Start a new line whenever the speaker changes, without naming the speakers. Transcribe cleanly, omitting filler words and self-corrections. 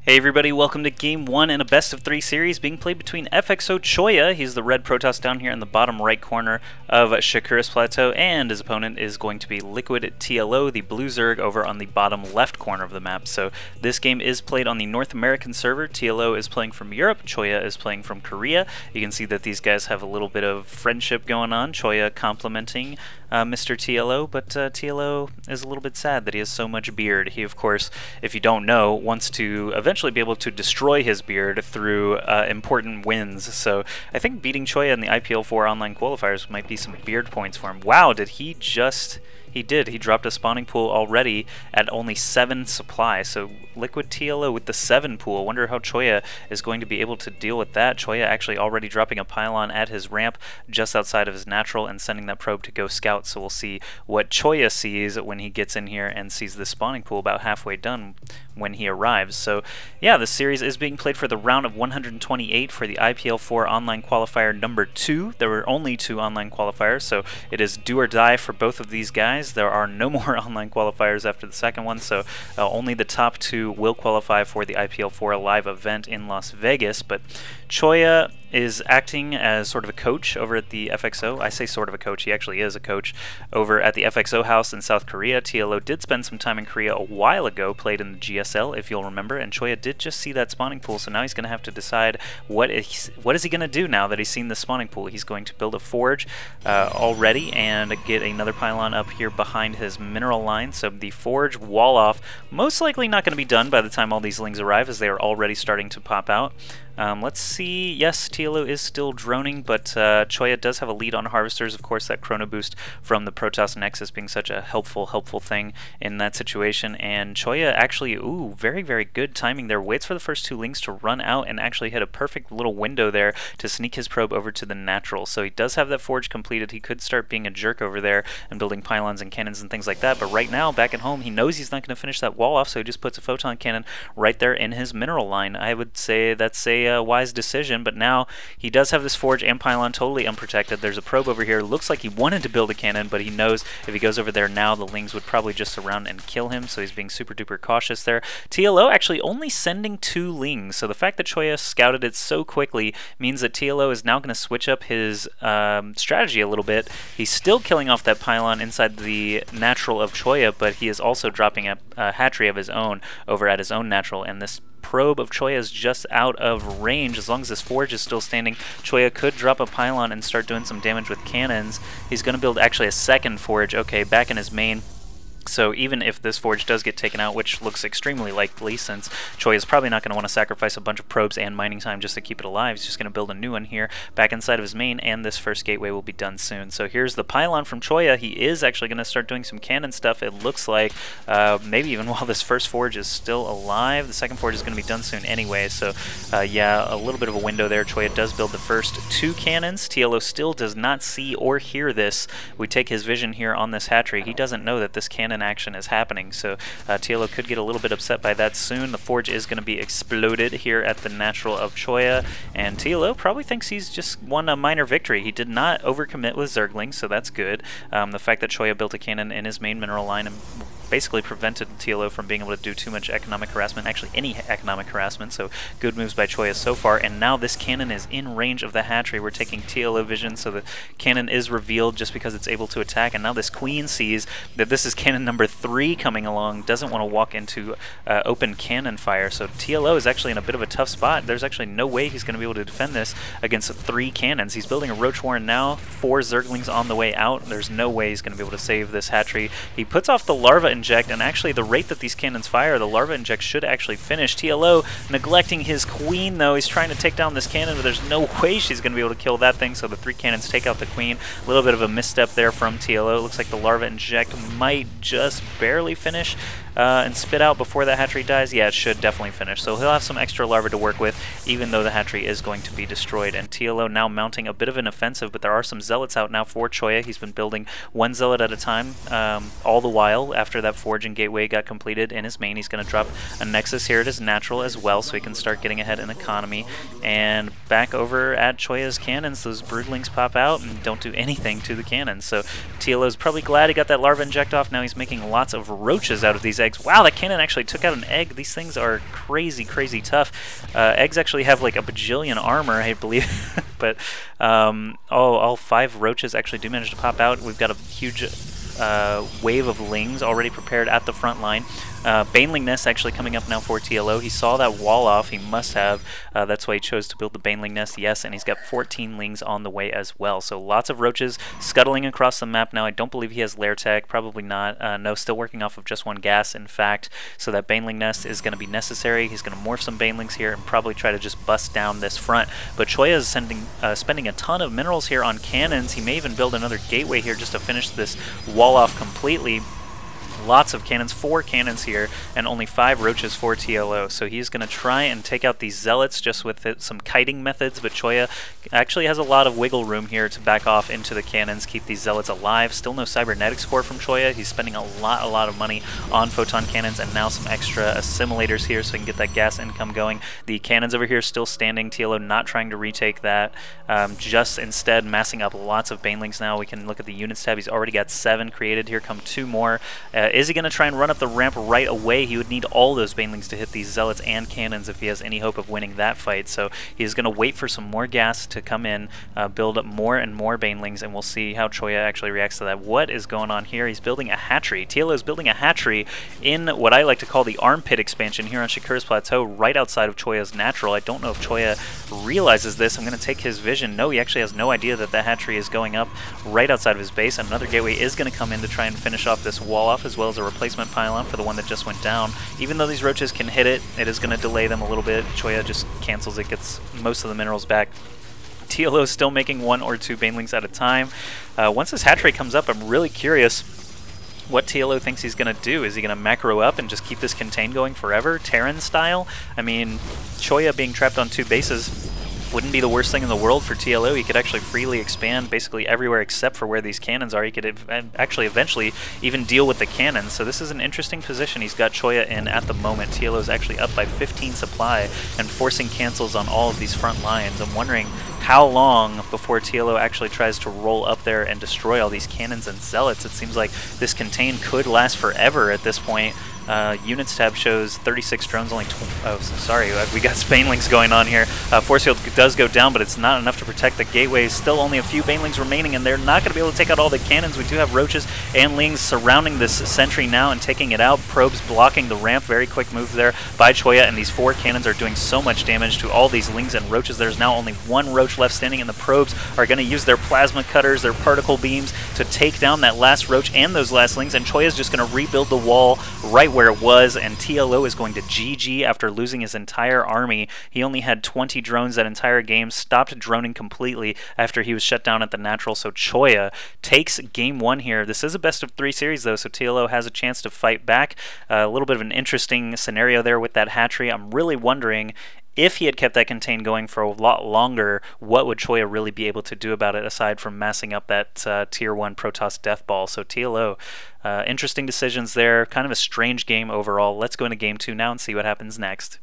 Hey everybody, welcome to Game 1 in a best of 3 series being played between FXO.Choya, he's the red Protoss down here in the bottom right corner of Shakuras Plateau, and his opponent is going to be Liquid TLO, the blue Zerg, over on the bottom left corner of the map. So this game is played on the North American server. TLO is playing from Europe, Choya is playing from Korea. You can see that these guys have a little bit of friendship going on, Choya complimenting Mr. TLO, but TLO is a little bit sad that he has so much beard. He, of course, if you don't know, wants to eventually be able to destroy his beard through important wins. So I think beating Choya in the IPL4 Online Qualifiers might be some beard points for him. Wow, did he just... He did. He dropped a spawning pool already at only 7 supply. So Liquid TLO with the 7 pool. Wonder how Choya is going to be able to deal with that. Choya actually already dropping a pylon at his ramp just outside of his natural and sending that probe to go scout. So we'll see what Choya sees when he gets in here and sees the spawning pool about halfway done when he arrives. So yeah, this series is being played for the round of 128 for the IPL4 Online Qualifier number 2. There were only 2 online qualifiers, so it is do or die for both of these guys. There are no more online qualifiers after the second one, so only the top 2 will qualify for the IPL4 live event in Las Vegas. But Choya is acting as sort of a coach over at the FXO. I say sort of a coach, he actually is a coach over at the FXO house in South Korea. TLO did spend some time in Korea a while ago, played in the GSL if you'll remember, and Choya did just see that spawning pool, so now he's going to have to decide what is he going to do now that he's seen the spawning pool. He's going to build a forge already and get another pylon up here behind his mineral line, so the forge wall off most likely not going to be done by the time all these lings arrive, as they are already starting to pop out. Let's see, yes, TLO is still droning, but Choya does have a lead on harvesters. Of course, that chrono boost from the Protoss Nexus being such a helpful thing in that situation. And Choya actually, ooh, very, very good timing there. Waits for the first 2 lings to run out and actually hit a perfect little window there to sneak his probe over to the natural. So he does have that forge completed. He could start being a jerk over there and building pylons and cannons and things like that. But right now, back at home, he knows he's not going to finish that wall off, so he just puts a photon cannon right there in his mineral line. I would say that's a wise decision, but now he does have this forge and pylon totally unprotected. There's a probe over here. Looks like he wanted to build a cannon, but he knows if he goes over there now, the lings would probably just surround and kill him, so he's being super duper cautious there. TLO actually only sending 2 lings, so the fact that Choya scouted it so quickly means that TLO is now going to switch up his strategy a little bit. He's still killing off that pylon inside the natural of Choya, but he is also dropping a hatchery of his own over at his own natural, and this probe of Choya is just out of range. As long as this forge is still standing, Choya could drop a pylon and start doing some damage with cannons. He's going to build actually a second forge, okay, back in his main. So even if this forge does get taken out, which looks extremely likely since Choya is probably not going to want to sacrifice a bunch of probes and mining time just to keep it alive, he's just going to build a new one here back inside of his main, and this first gateway will be done soon. So here's the pylon from Choya. He is actually going to start doing some cannon stuff, it looks like, maybe even while this first forge is still alive. The second forge is going to be done soon anyway, so yeah, a little bit of a window there. Choya does build the first 2 cannons. TLO still does not see or hear this. We take his vision here on this hatchery. He doesn't know that this cannon action is happening, so TLO could get a little bit upset by that soon. The forge is going to be exploded here at the natural of Choya, and TLO probably thinks he's just won a minor victory. He did not overcommit with Zerglings, so that's good. The fact that Choya built a cannon in his main mineral line and basically prevented TLO from being able to do too much economic harassment, actually any economic harassment, so good moves by Choya so far. And now this cannon is in range of the hatchery. We're taking TLO vision, so the cannon is revealed just because it's able to attack, and now this queen sees that this is cannon number 3 coming along, doesn't want to walk into open cannon fire, so TLO is actually in a bit of a tough spot. There's actually no way he's going to be able to defend this against 3 cannons. He's building a Roach Warren now, 4 Zerglings on the way out. There's no way he's going to be able to save this hatchery. He puts off the larva inject, and actually the rate that these cannons fire, the larva inject should actually finish. TLO neglecting his queen though. He's trying to take down this cannon, but there's no way she's going to be able to kill that thing, so the 3 cannons take out the queen. A little bit of a misstep there from TLO. It looks like the larva inject might just barely finish and spit out before that hatchery dies. Yeah, it should definitely finish. So he'll have some extra larvae to work with, even though the hatchery is going to be destroyed. And TLO now mounting a bit of an offensive, but there are some zealots out now for Choya. He's been building 1 zealot at a time all the while after that that forging gateway got completed in his main. He's going to drop a Nexus here at his natural as well, so he can start getting ahead in economy. And back over at Choya's cannons, those broodlings pop out and don't do anything to the cannons. So TLO's probably glad he got that larva inject off. Now he's making lots of roaches out of these eggs. Wow, that cannon actually took out an egg. These things are crazy, crazy tough. Eggs actually have like a bajillion armor, I believe. But all 5 roaches actually do manage to pop out. We've got a huge wave of lings already prepared at the front line. Baneling Nest actually coming up now for TLO. He saw that wall off. He must have. That's why he chose to build the Baneling Nest. Yes, and he's got 14 lings on the way as well. So lots of roaches scuttling across the map now. I don't believe he has lair tech. Probably not. No, still working off of just 1 gas, in fact. So that Baneling Nest is going to be necessary. He's going to morph some Banelings here and probably try to just bust down this front. But Choya is spending a ton of minerals here on cannons. He may even build another gateway here just to finish this wall off completely. Lots of cannons, 4 cannons here, and only 5 roaches for TLO. So he's going to try and take out these zealots just with some kiting methods, but Choya actually has a lot of wiggle room here to back off into the cannons, keep these zealots alive. Still no cybernetics core from Choya. He's spending a lot of money on photon cannons and now some extra assimilators here so he can get that gas income going. The cannons over here still standing. TLO not trying to retake that, just instead massing up lots of banelings now. We can look at the units tab. He's already got 7 created. Here come 2 more. Is he going to try and run up the ramp right away? He would need all those banelings to hit these zealots and cannons if he has any hope of winning that fight. So he's going to wait for some more gas to come in, build up more and more banelings, and we'll see how Choya actually reacts to that. What is going on here? He's building a hatchery. TLO is building a hatchery in what I like to call the armpit expansion here on Shakuras Plateau, right outside of Choya's natural. I don't know if Choya realizes this. I'm going to take his vision. No, he actually has no idea that the hatchery is going up right outside of his base. Another gateway is going to come in to try and finish off this wall off, as well as a replacement pylon for the one that just went down. Even though these roaches can hit it, it is going to delay them a little bit. Choya just cancels it, gets most of the minerals back. TLO is still making 1 or 2 banelings at a time. Once this hatchery comes up, I'm really curious what TLO thinks he's going to do. Is he going to macro up and just keep this contain going forever, Terran style? I mean, Choya being trapped on 2 bases wouldn't be the worst thing in the world for TLO. He could actually freely expand basically everywhere except for where these cannons are. He could actually eventually even deal with the cannons. So this is an interesting position he's got Choya in at the moment. TLO is actually up by 15 supply and forcing cancels on all of these front lines. I'm wondering how long before TLO actually tries to roll up there and destroy all these cannons and zealots. It seems like this contain could last forever at this point. Units tab shows 36 drones, only sorry, we got banelings going on here. Force field does go down, but it's not enough to protect the gateways. Still only a few banelings remaining, and they're not going to be able to take out all the cannons. We do have roaches and lings surrounding this sentry now and taking it out. Probes blocking the ramp. Very quick move there by Choya, and these 4 cannons are doing so much damage to all these lings and roaches. There's now only 1 roach left standing, and the probes are going to use their plasma cutters, their particle beams, to take down that last roach and those last lings, and Choya's just going to rebuild the wall right where it was, and TLO is going to GG after losing his entire army. He only had 20 drones that entire game, stopped droning completely after he was shut down at the natural, so Choya takes game 1 here. This is a best of 3 series though, so TLO has a chance to fight back. A little bit of an interesting scenario there with that hatchery. I'm really wondering if he had kept that contain going for a lot longer, what would Choya really be able to do about it aside from massing up that tier 1 Protoss death ball? So TLO, interesting decisions there. Kind of a strange game overall. Let's go into game 2 now and see what happens next.